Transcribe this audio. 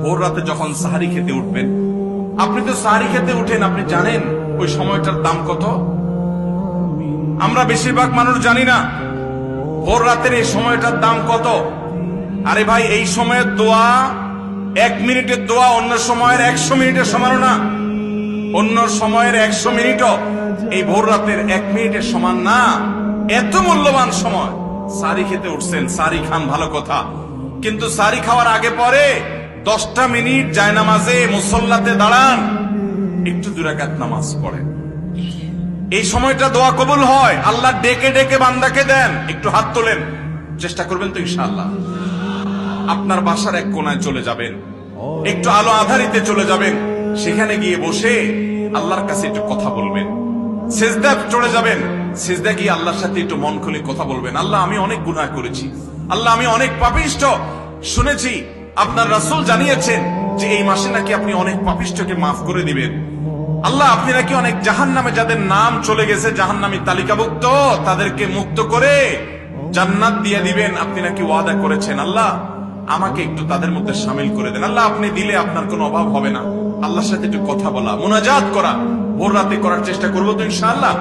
ভোর রাতে যখন সাহারি খেতে উঠবেন, আপনি তো সাহারি খেতে উঠেন, আপনি জানেন ওই সময়টার দাম কত? আমরা বেশিরভাগ মানুষ জানি না ভোর রাতের এই সময়টার দাম কত। আরে ভাই, এই সময়ের দোয়া 1 মিনিটের দোয়া অন্য সময়ের 100 মিনিটের সমান না। অন্য সময়ের 100 মিনিটও এই ভোর রাতের 1 মিনিটের সমান না। এত মূল্যবান সময়। সাহারি খেতে উঠছেন, সাহারি খান, ভালো কথা, কিন্তু সাহারি খাওয়ার আগে পরে 10টা মিনিট জায়নামাজে মুসল্লাতে দাঁড়ান, একটু 2 রাকাত নামাজ পড়েন। এই সময়টা দোয়া কবুল হয়। আল্লাহ ডেকে ডেকে বান্দাকে দেন। একটু হাত তোলেন, চেষ্টা করবেন তো ইনশাআল্লাহ। আপনার বাসার এক কোনায় চলে যাবেন, একটু আলো আধারিতে চলে যাবেন, সেখানে গিয়ে বসে আল্লাহর কাছে একটু কথা বলবেন। সিজদা চলে যাবেন, সিজদা গিয়ে আল্লাহর সাথে একটু মন খুলে কথা বলবেন। আল্লাহ, আমি অনেক গুনাহ করেছি, আল্লাহ আমি অনেক পাপিষ্ঠ। শুনেছি আপনার রাসূল জানিয়েছেন যে এই মাসে নাকি আপনি অনেক পাপিষ্ঠকে মাফ করে দিবেন। আল্লাহ, আপনি নাকি অনেক জাহান্নামে যাদের নাম চলে গেছে জাহান্নামী তালিকাভুক্ত, তাদেরকে মুক্ত করে জান্নাত দিয়ে দিবেন, আপনি নাকি ওয়াদা করেছেন। আল্লাহ, আমাকে একটু তাদের মধ্যে শামিল করে দেন। আল্লাহ, আপনি দিলে আপনার কোনো অভাব হবে না। আল্লাহর সাথে একটু কথা বলা, মুনাজাত করা ভোর রাতে করার চেষ্টা করবো তো ইনশাআল্লাহ।